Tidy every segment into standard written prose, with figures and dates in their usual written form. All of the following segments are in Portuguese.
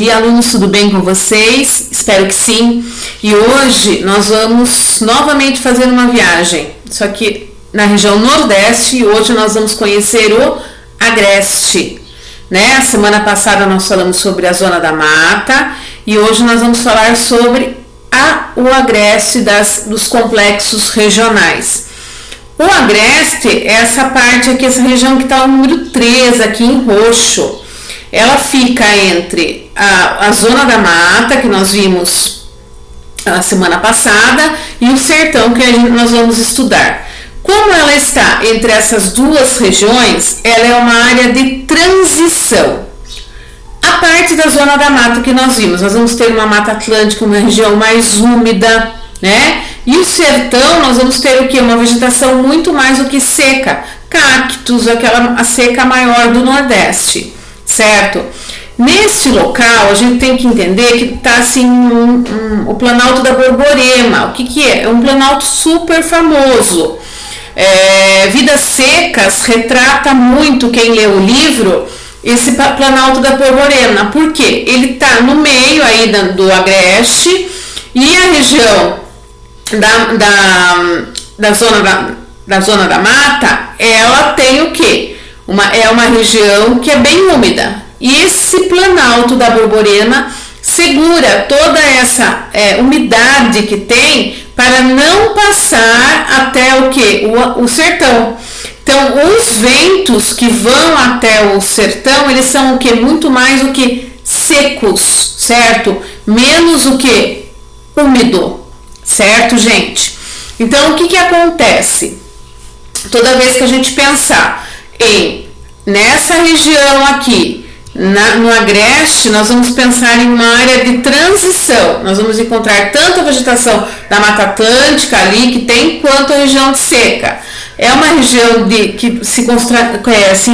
E alunos, tudo bem com vocês? Espero que sim. E hoje nós vamos novamente fazer uma viagem, só que na região Nordeste, e hoje nós vamos conhecer o Agreste, né? A semana passada nós falamos sobre a Zona da Mata e hoje nós vamos falar sobre o Agreste dos complexos regionais. O Agreste é essa parte aqui, essa região que está o número 3 aqui em roxo. Ela fica entre a Zona da Mata, que nós vimos na semana passada, e o Sertão, que nós vamos estudar. Como ela está entre essas duas regiões, ela é uma área de transição. A parte da Zona da Mata que nós vimos, nós vamos ter uma Mata Atlântica, uma região mais úmida, né? E o Sertão, nós vamos ter o que? Uma vegetação muito mais do que seca, cactos, a seca maior do Nordeste, certo? Nesse local, a gente tem que entender que está assim o Planalto da Borborema. O que é? É um planalto super famoso. Vidas Secas retrata muito, quem lê o livro, esse Planalto da Borborema. Por quê? Ele está no meio aí do Agreste e a região da Zona da Mata, ela tem o quê? É uma região que é bem úmida. E esse Planalto da Borborema segura toda essa umidade que tem para não passar até o quê? O sertão. Então, os ventos que vão até o sertão, eles são o quê? Muito mais o que secos, certo? Menos o que? Úmido, certo, gente? Então, o que acontece? Toda vez que a gente pensar nessa região aqui, no Agreste, nós vamos pensar em uma área de transição. Nós vamos encontrar tanto a vegetação da Mata Atlântica ali que tem, quanto a região seca. É uma região que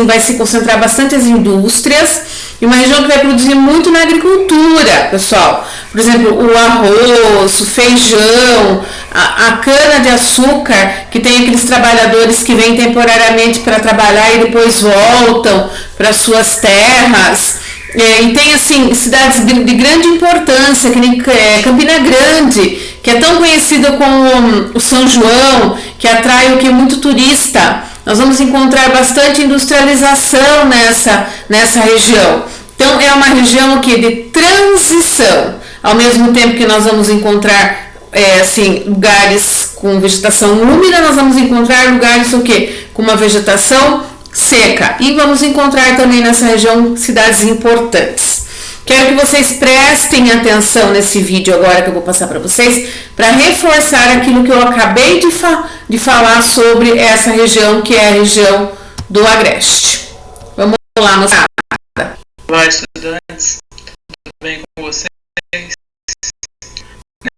vai se concentrar bastante as indústrias e uma região que vai produzir muito na agricultura, pessoal. Por exemplo, o arroz, o feijão, a cana-de-açúcar, que tem aqueles trabalhadores que vêm temporariamente para trabalhar e depois voltam para suas terras. E tem assim cidades de grande importância, que nem Campina Grande, que é tão conhecida como o São João, que atrai muito turista. Nós vamos encontrar bastante industrialização nessa região. Então é uma região de transição. Ao mesmo tempo que nós vamos encontrar lugares com vegetação úmida, nós vamos encontrar lugares com uma vegetação seca. E vamos encontrar também nessa região cidades importantes. Quero que vocês prestem atenção nesse vídeo agora que eu vou passar para vocês, para reforçar aquilo que eu acabei de falar sobre essa região, que é a região do Agreste. Vamos lá, moçada. Olá, estudantes. Tudo bem com vocês?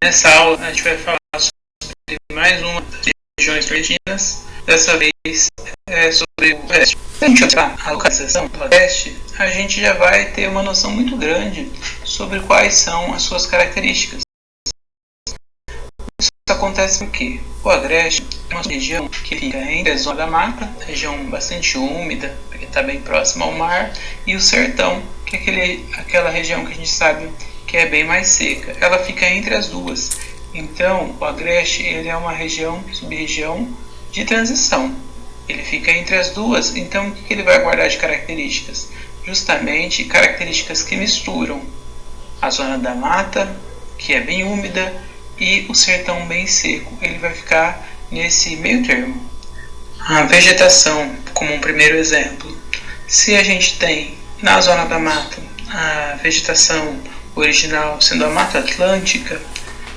Nessa aula a gente vai falar sobre mais uma das regiões nordestinas. Dessa vez sobre o Agreste. Se a gente observar a localização do Agreste, a gente já vai ter uma noção muito grande sobre quais são as suas características. Isso acontece porque o Agreste é uma região que fica entre a Zona da Mata, região bastante úmida, porque está bem próxima ao mar, e o Sertão, que é aquela região que a gente sabe que é bem mais seca. Ela fica entre as duas. Então, o Agreste ele é uma sub-região de transição. Ele fica entre as duas, então o que ele vai guardar de características? Justamente características que misturam a Zona da Mata, que é bem úmida, e o sertão bem seco. Ele vai ficar nesse meio termo. A vegetação, como um primeiro exemplo. Se a gente tem na Zona da Mata a vegetação original sendo a Mata Atlântica,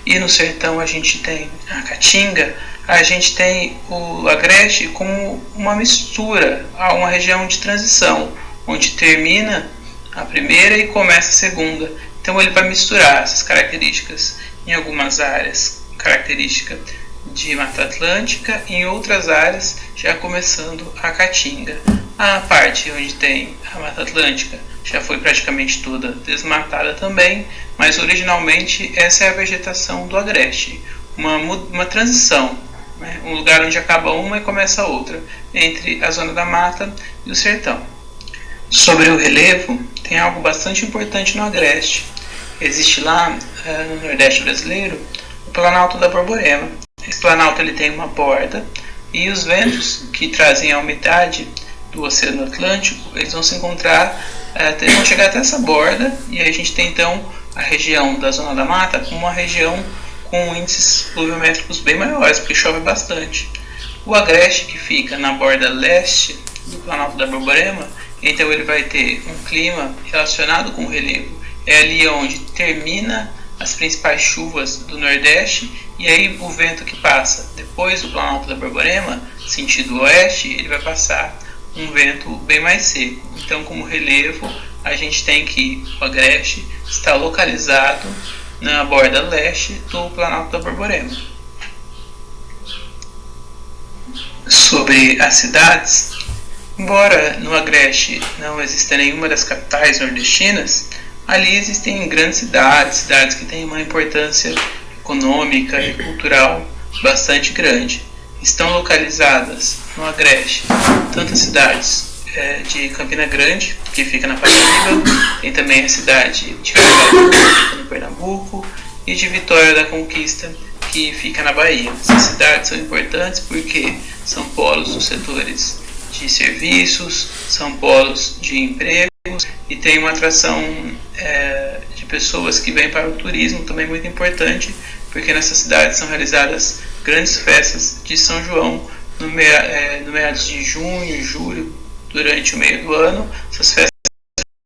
e no sertão a gente tem a Caatinga, a gente tem o Agreste como uma mistura, a uma região de transição, onde termina a primeira e começa a segunda. Então ele vai misturar essas características. Em algumas áreas, característica de Mata Atlântica, em outras áreas, já começando a Caatinga. A parte onde tem a Mata Atlântica já foi praticamente toda desmatada também, mas originalmente essa é a vegetação do Agreste, uma transição, né? Um lugar onde acaba uma e começa a outra, entre a Zona da Mata e o sertão. Sobre o relevo, tem algo bastante importante no Agreste. Existe lá no Nordeste brasileiro o Planalto da Borborema. Esse planalto ele tem uma borda e os ventos que trazem a umidade do Oceano Atlântico, eles vão se encontrar, vão chegar até essa borda, e aí a gente tem então a região da Zona da Mata como uma região com índices pluviométricos bem maiores, porque chove bastante. O Agreste, que fica na borda leste do Planalto da Borborema, então ele vai ter um clima relacionado com o relevo. É ali onde termina as principais chuvas do Nordeste, e aí o vento que passa depois do Planalto da Borborema, sentido oeste, ele vai passar um vento bem mais seco. Então, como relevo, a gente tem que o Agreste está localizado na borda leste do Planalto da Borborema. Sobre as cidades, embora no Agreste não exista nenhuma das capitais nordestinas, ali existem grandes cidades que têm uma importância econômica e cultural bastante grande. Estão localizadas no Agreste tantas cidades de Campina Grande, que fica na Paraíba, tem também a cidade de Caraguá, que fica no Pernambuco, e de Vitória da Conquista, que fica na Bahia. Essas cidades são importantes porque são polos dos setores de serviços, são polos de empregos, e tem uma atração de pessoas que vêm para o turismo também muito importante, porque nessas cidades são realizadas grandes festas de São João no meados de junho, julho, durante o meio do ano. Essas festas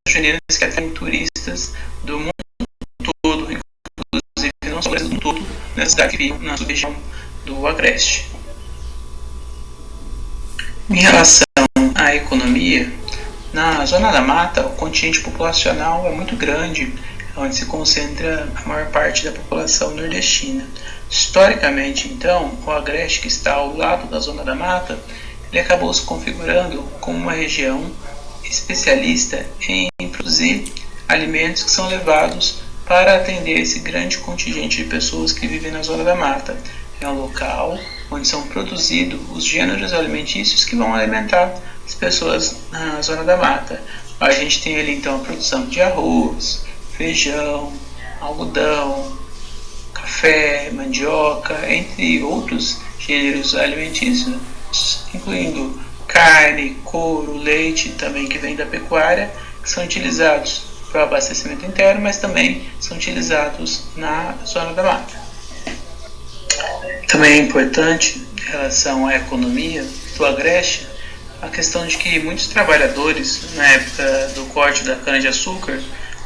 juninas que atraem turistas do mundo todo, inclusive não só do mundo todo, nessa cidade que fica na sub-região do Agreste. Em relação à economia, na Zona da Mata, o contingente populacional é muito grande, onde se concentra a maior parte da população nordestina. Historicamente, então, o Agreste, que está ao lado da Zona da Mata, ele acabou se configurando como uma região especialista em produzir alimentos que são levados para atender esse grande contingente de pessoas que vivem na Zona da Mata. É um local onde são produzidos os gêneros alimentícios que vão alimentar as pessoas na Zona da Mata. A gente tem ali então a produção de arroz, feijão, algodão, café, mandioca, entre outros gêneros alimentícios, incluindo carne, couro, leite, também que vem da pecuária, que são utilizados para o abastecimento interno, mas também são utilizados na Zona da Mata. Também é importante, em relação à economia do Agreste, a questão de que muitos trabalhadores, na época do corte da cana-de-açúcar,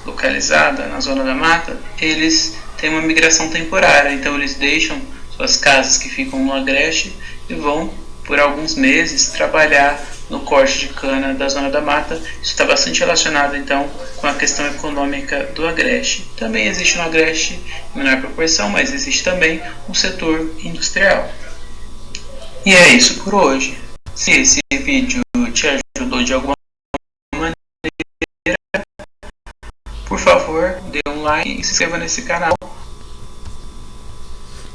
localizada na Zona da Mata, eles têm uma migração temporária, então eles deixam suas casas que ficam no Agreste e vão, por alguns meses, trabalhar no corte de cana da Zona da Mata. Isso está bastante relacionado, então, com a questão econômica do Agreste. Também existe no Agreste, em menor proporção, mas existe também um setor industrial. E é isso por hoje. Se esse vídeo te ajudou de alguma maneira, por favor, dê um like e se inscreva nesse canal.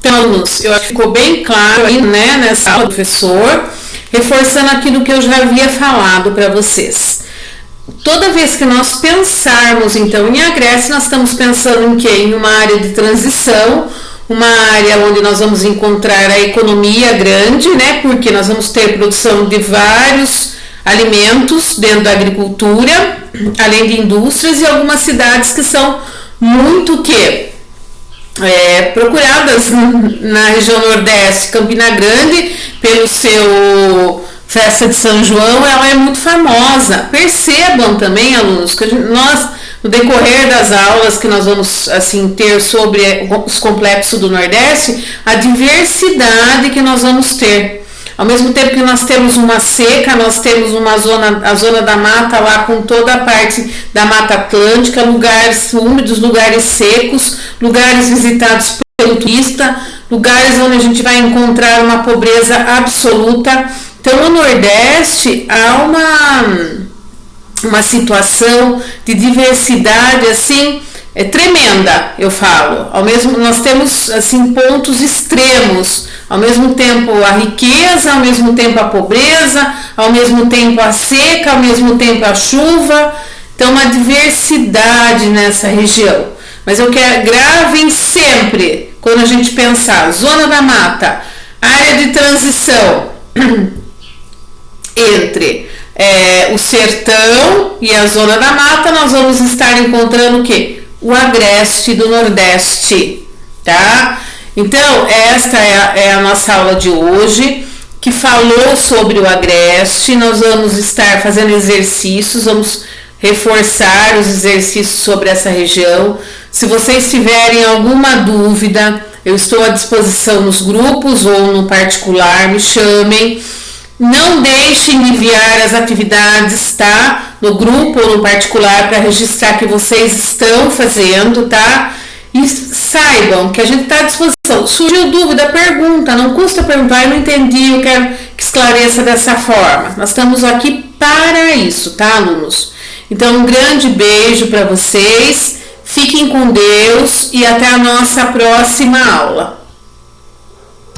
Então, alunos, eu acho que ficou bem claro aí, né, nessa aula do professor, reforçando aquilo que eu já havia falado para vocês. Toda vez que nós pensarmos, então, em Agreste, nós estamos pensando em quê? Em uma área de transição, uma área onde nós vamos encontrar a economia grande, né, porque nós vamos ter produção de vários alimentos dentro da agricultura, além de indústrias, e algumas cidades que são muito procuradas na região Nordeste. Campina Grande, pelo seu festa de São João, ela é muito famosa. Percebam também, alunos, que nós, no decorrer das aulas que nós vamos ter sobre os complexos do Nordeste, a diversidade que nós vamos ter. Ao mesmo tempo que nós temos uma seca, nós temos a zona da mata lá com toda a parte da Mata Atlântica, lugares úmidos, lugares secos, lugares visitados pelo turista, lugares onde a gente vai encontrar uma pobreza absoluta. Então, no Nordeste há uma situação de diversidade assim tremenda, eu falo. Nós temos assim pontos extremos, ao mesmo tempo a riqueza, ao mesmo tempo a pobreza, ao mesmo tempo a seca, ao mesmo tempo a chuva. Então, uma diversidade nessa região. Mas eu quero, gravem sempre, quando a gente pensar, zona da mata, área de transição entre o sertão e a zona da mata, nós vamos estar encontrando o quê? O agreste do Nordeste, tá? Então, esta é a nossa aula de hoje, que falou sobre o agreste. Nós vamos estar fazendo exercícios, vamos reforçar os exercícios sobre essa região. Se vocês tiverem alguma dúvida, eu estou à disposição nos grupos ou no particular, me chamem. Não deixem de enviar as atividades, tá? No grupo ou no particular, para registrar que vocês estão fazendo, tá? E saibam que a gente está à disposição. Surgiu dúvida, pergunta, não custa perguntar, eu não entendi, eu quero que esclareça dessa forma. Nós estamos aqui para isso, tá, alunos? Então, um grande beijo para vocês, fiquem com Deus e até a nossa próxima aula.